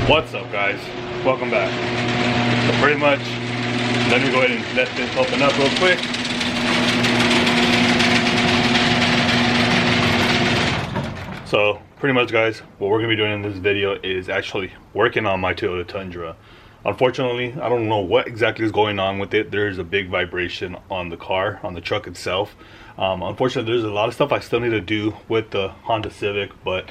What's up, guys? Welcome back. So pretty much, let me go ahead and let this open up real quick. So pretty much, guys, what we're gonna be doing in this video is actually working on my Toyota Tundra. Unfortunately, I don't know what exactly is going on with it. There's a big vibration on the car, on the truck itself. Unfortunately, there's a lot of stuff I still need to do with the Honda Civic, but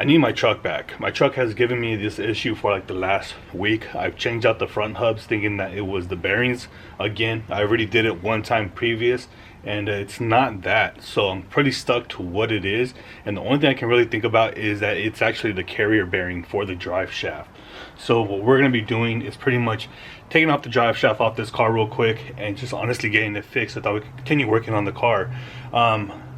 I need my truck back. My truck has given me this issue for like the last week. I've changed out the front hubs thinking that it was the bearings. Again, I already did it one time previous and it's not that. So I'm pretty stuck to what it is. And the only thing I can really think about is that it's actually the carrier bearing for the drive shaft. So what we're going to be doing is pretty much taking off the drive shaft off this car real quick and just honestly getting it fixed so that we can continue working on the car.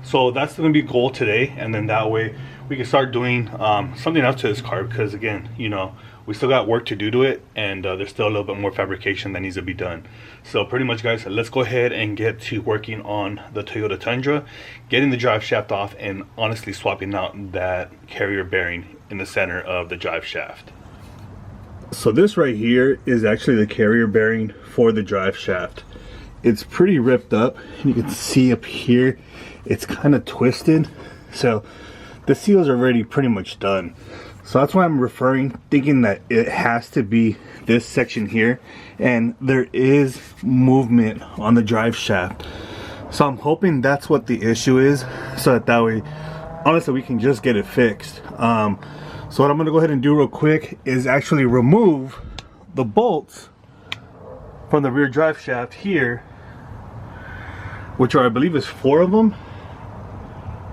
So that's going to be goal today, and then that way we can start doing something else to this car, because again, you know, we still got work to do to it, and there's still a little bit more fabrication that needs to be done. So pretty much, guys, let's go ahead and get to working on the Toyota Tundra, getting the drive shaft off, and honestly swapping out that carrier bearing in the center of the drive shaft. So this right here is actually the carrier bearing for the drive shaft. It's pretty ripped up, and you can see up here it's kind of twisted. So the seals are already pretty much done. So that's why I'm thinking that it has to be this section here, and there is movement on the drive shaft. So I'm hoping that's what the issue is, so that way honestly we can just get it fixed. So what I'm gonna go ahead and do real quick is actually remove the bolts from the rear drive shaft here, which are, I believe, is 4 of them.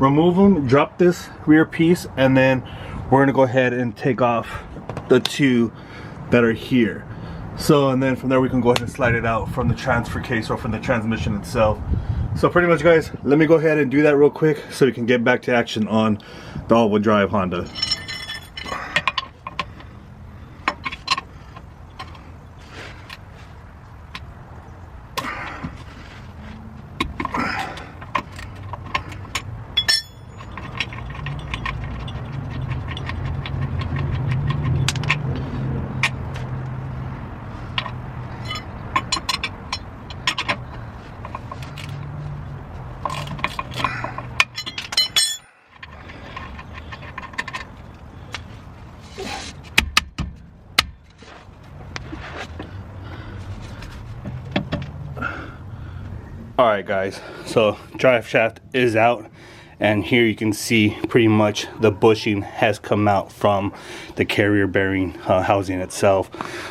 Remove them, drop this rear piece, and then we're gonna go ahead and take off the 2 that are here. So, and then from there we can go ahead and slide it out from the transfer case or from the transmission itself. So pretty much, guys, let me go ahead and do that real quick so we can get back to action on the all-wheel drive Honda. Alright, guys, so drive shaft is out, and here you can see pretty much the bushing has come out from the carrier bearing housing itself.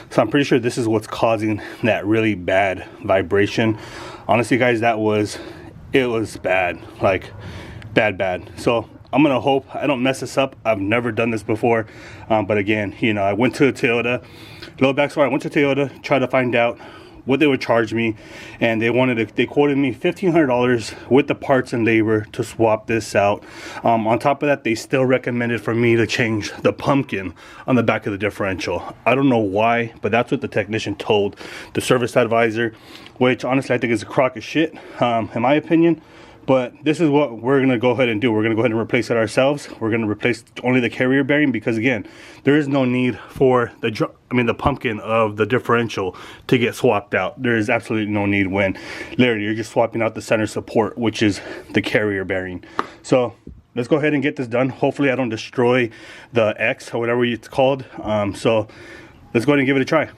So I'm pretty sure this is what's causing that really bad vibration. Honestly, guys, it was bad, like bad. So I'm gonna hope I don't mess this up. I've never done this before, but again, you know, I went to Toyota. Little backstory: I went to Toyota, tried to find out what they would charge me, and they quoted me $1,500 with the parts and labor to swap this out. On top of that, they still recommended for me to change the pumpkin on the back of the differential. I don't know why, but that's what the technician told the service advisor, which honestly I think is a crock of shit, in my opinion. But this is what we're going to go ahead and do. We're going to go ahead and replace it ourselves. We're going to replace only the carrier bearing, because again, there is no need for the pumpkin of the differential to get swapped out. There is absolutely no need when literally you're just swapping out the center support, which is the carrier bearing. So let's go ahead and get this done. Hopefully I don't destroy the X or whatever it's called. So let's go ahead and give it a try.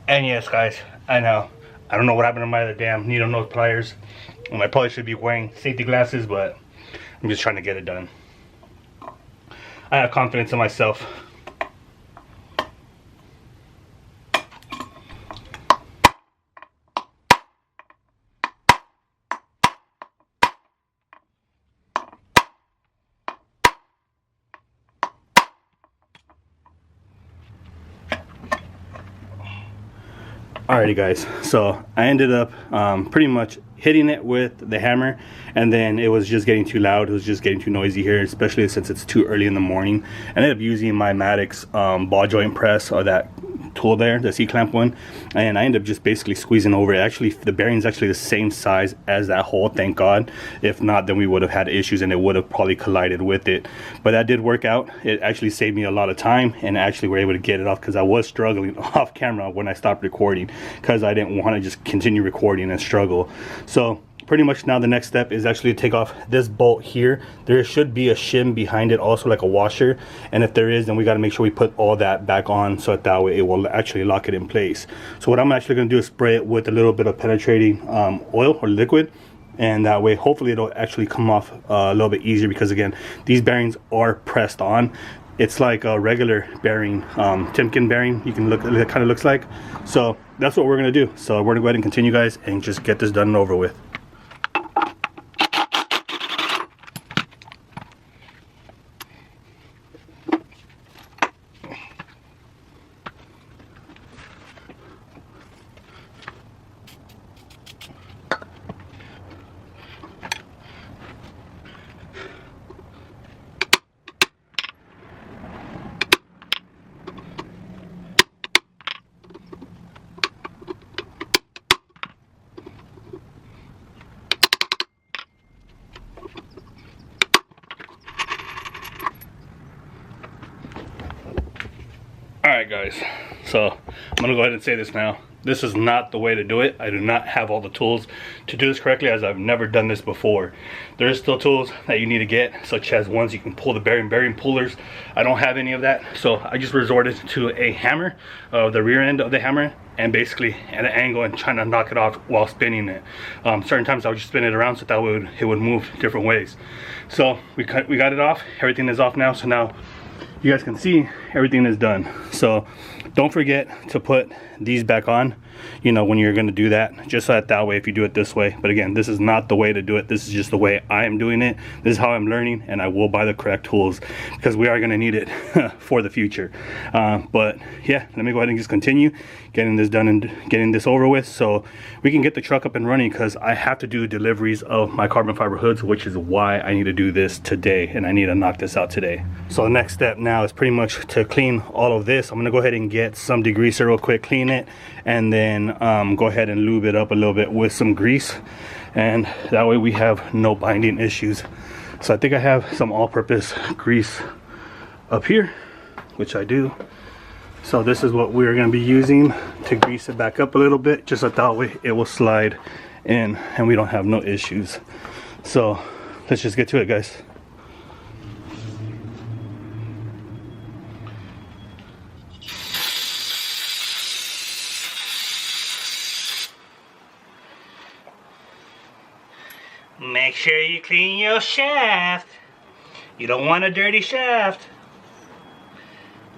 And yes, guys, I know, I don't know what happened to my other damn needle nose pliers, and I probably should be wearing safety glasses, but I'm just trying to get it done. I have confidence in myself. Alrighty guys, so I ended up pretty much hitting it with the hammer, and then it was just getting too loud. It was just getting too noisy here, especially since it's too early in the morning. I ended up using my Maddox ball joint press, or that tool there, the C-clamp one, and I ended up just basically squeezing over it. Actually, the bearing's actually the same size as that hole, thank God. If not, then we would have had issues and it would have probably collided with it. But that did work out. It actually saved me a lot of time, and actually were able to get it off, because I was struggling off camera when I stopped recording, because I didn't want to just continue recording and struggle. So pretty much now the next step is actually to take off this bolt here. There should be a shim behind it also, like a washer, and if there is, then we got to make sure we put all that back on, so that way it will actually lock it in place. So what I'm actually going to do is spray it with a little bit of penetrating oil or liquid, and that way hopefully it'll actually come off a little bit easier, because again, these bearings are pressed on. It's like a regular bearing, Timken bearing, you can look, it kind of looks like. So that's what we're going to do. So we're going to go ahead and continue guys, and just get this done and over with. Alright guys, so I'm gonna go ahead and say this now. This is not the way to do it. I do not have all the tools to do this correctly, as I've never done this before. There's still tools that you need to get, such as ones you can pull the bearing pullers. I don't have any of that, so I just resorted to a hammer, the rear end of the hammer, and basically at an angle and trying to knock it off while spinning it. Certain times I would just spin it around so that it would move different ways. So we got it off. Everything is off now, so now you guys can see everything is done. So don't forget to put these back on, you know, when you're going to do that, just so that way if you do it this way. But again, this is not the way to do it. This is just the way I am doing it. This is how I'm learning, and I will buy the correct tools, because we are going to need it for the future. But yeah, let me go ahead and just continue getting this done and getting this over with, so we can get the truck up and running, because I have to do deliveries of my carbon fiber hoods, which is why I need to do this today, and I need to knock this out today. So the next step now is pretty much to clean all of this. I'm going to go ahead and get some degreaser real quick, clean it, and then go ahead and lube it up a little bit with some grease, and that way we have no binding issues. So I think I have some all-purpose grease up here, which I do. So this is what we're going to be using to grease it back up a little bit, just so that way it will slide in and we don't have no issues. So let's just get to it guys. Make sure you clean your shaft. You don't want a dirty shaft.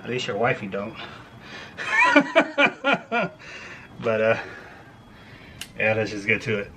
At least your wifey don't. But yeah, let's just get to it.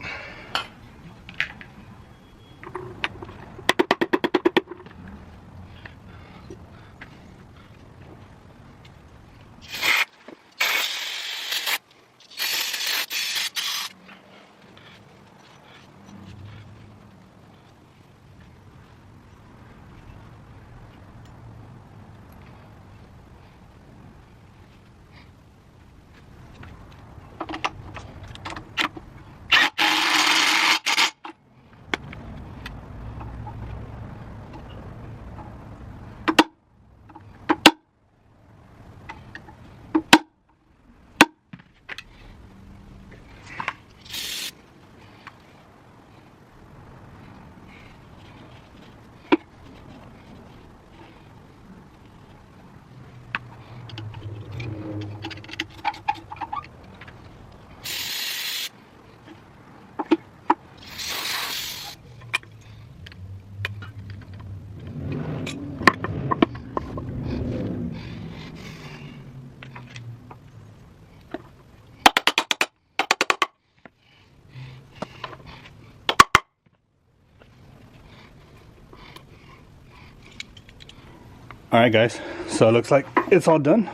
Alright guys, so it looks like it's all done.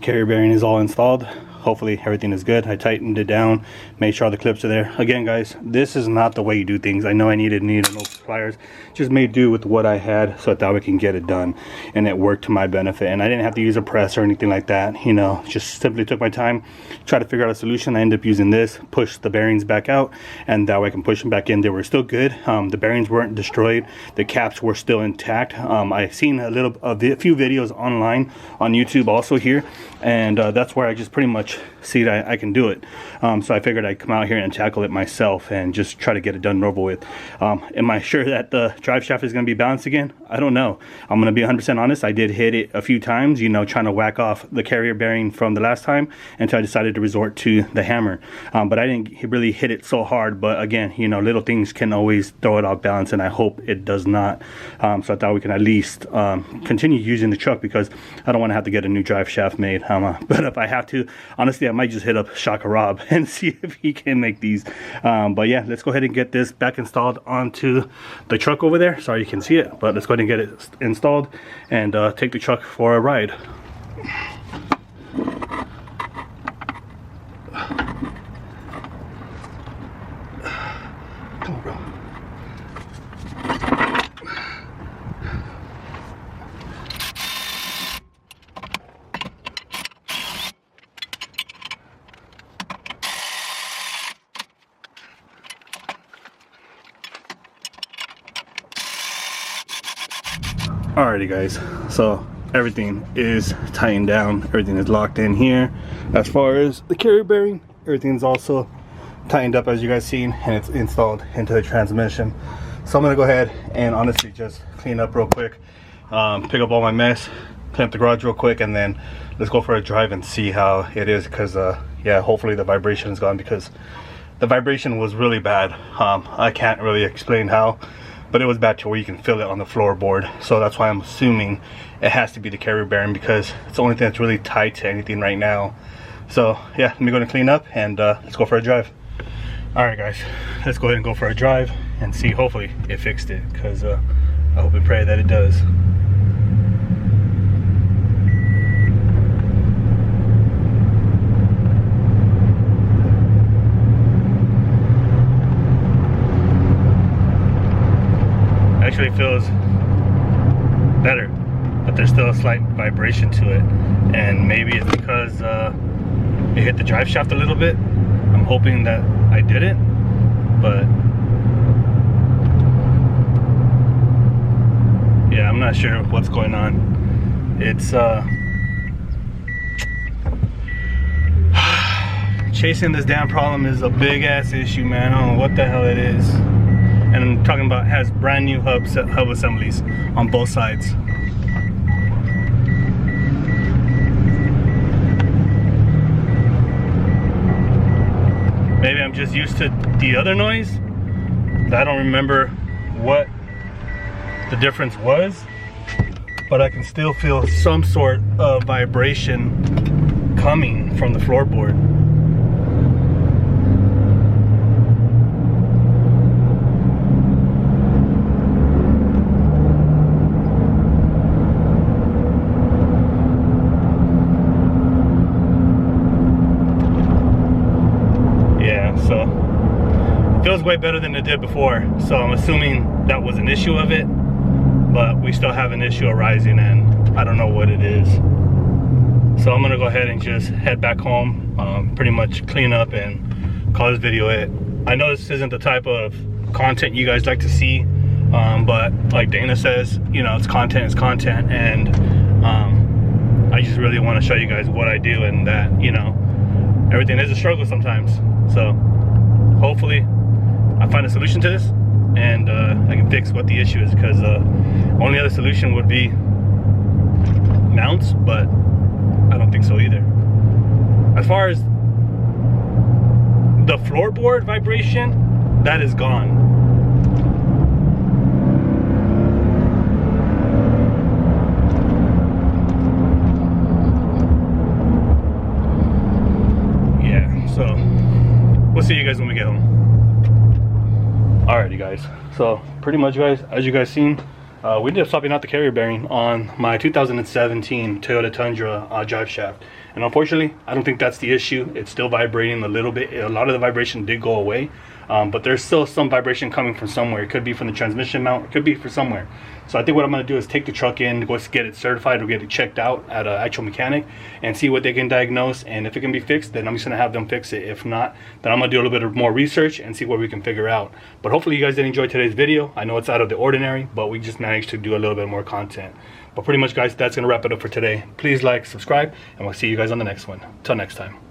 Carrier bearing is all installed. hopefully everything is good. I tightened it down, made sure all the clips are there. Again guys, this is not the way you do things. I know I needed no pliers, just made do with what I had so that we can get it done, and it worked to my benefit. And I didn't have to use a press or anything like that, you know, just simply took my time, tried to figure out a solution. I ended up using this, push the bearings back out, and that way I can push them back in. They were still good. The bearings weren't destroyed, the caps were still intact. I've seen a few videos online on YouTube also here, and that's where I just pretty much see that I can do it. So I figured I'd come out here and tackle it myself and just try to get it done and over with. Am I sure that the drive shaft is going to be balanced again? I don't know. I'm going to be 100% honest. I did hit it a few times, you know, trying to whack off the carrier bearing from the last time until I decided to resort to the hammer. But I didn't really hit it so hard. But again, you know, little things can always throw it off balance, and I hope it does not. So I thought we can at least continue using the truck, because I don't want to have to get a new drive shaft made. But if I have to, honestly, I might just hit up Shaka Rob and see if he can make these. But yeah, let's go ahead and get this back installed onto the truck over there. Sorry you can see it, but let's go ahead and get it installed and take the truck for a ride. Come on, bro. Alrighty guys, so everything is tightened down, everything is locked in here. As far as the carrier bearing, everything's also tightened up, as you guys seen, and it's installed into the transmission. So I'm gonna go ahead and honestly just clean up real quick, pick up all my mess, clean up the garage real quick, and then let's go for a drive and see how it is. Because yeah, hopefully the vibration is gone, because the vibration was really bad. I can't really explain how, but it was bad to where you can feel it on the floorboard. So that's why I'm assuming it has to be the carrier bearing, because it's the only thing that's really tied to anything right now. So yeah, let me go and clean up, and let's go for a drive. All right guys, let's go ahead and go for a drive and see. Hopefully it fixed it, because I hope and pray that it does. Actually feels better, but there's still a slight vibration to it, and maybe it's because it hit the drive shaft a little bit. I'm hoping that I didn't, but yeah, I'm not sure what's going on. It's chasing this damn problem is a big ass issue, man. I don't know what the hell it is. And I'm talking about, has brand new hub assemblies on both sides. Maybe I'm just used to the other noise. I don't remember what the difference was, but I can still feel some sort of vibration coming from the floorboard. Feels way better than it did before, so I'm assuming that was an issue of it, but we still have an issue arising, and I don't know what it is. So I'm gonna go ahead and just head back home, pretty much clean up and call this video it. I know this isn't the type of content you guys like to see, but like Dana says, you know, it's content, and I just really want to show you guys what I do, and that, you know, everything is a struggle sometimes. So hopefully I find a solution to this, and I can fix what the issue is, because only other solution would be mounts, but I don't think so either. As far as the floorboard vibration, that is gone. Yeah, so we'll see you guys when we get home. Alrighty guys, so pretty much guys, as you guys seen, We ended up swapping out the carrier bearing on my 2017 Toyota Tundra drive shaft, and unfortunately I don't think that's the issue. It's still vibrating a little bit. A lot of the vibration did go away, but there's still some vibration coming from somewhere. It could be from the transmission mount, it could be from somewhere. So I think what I'm going to do is take the truck in, go get it certified or get it checked out at an actual mechanic and see what they can diagnose, and if it can be fixed, then I'm just going to have them fix it. If not, then I'm going to do a little bit of more research and see what we can figure out. But hopefully you guys did enjoy today's video. I know it's out of the ordinary, but we just managed to do a little bit more content. But pretty much, guys, that's going to wrap it up for today. Please like, subscribe, and we'll see you guys on the next one. Till next time.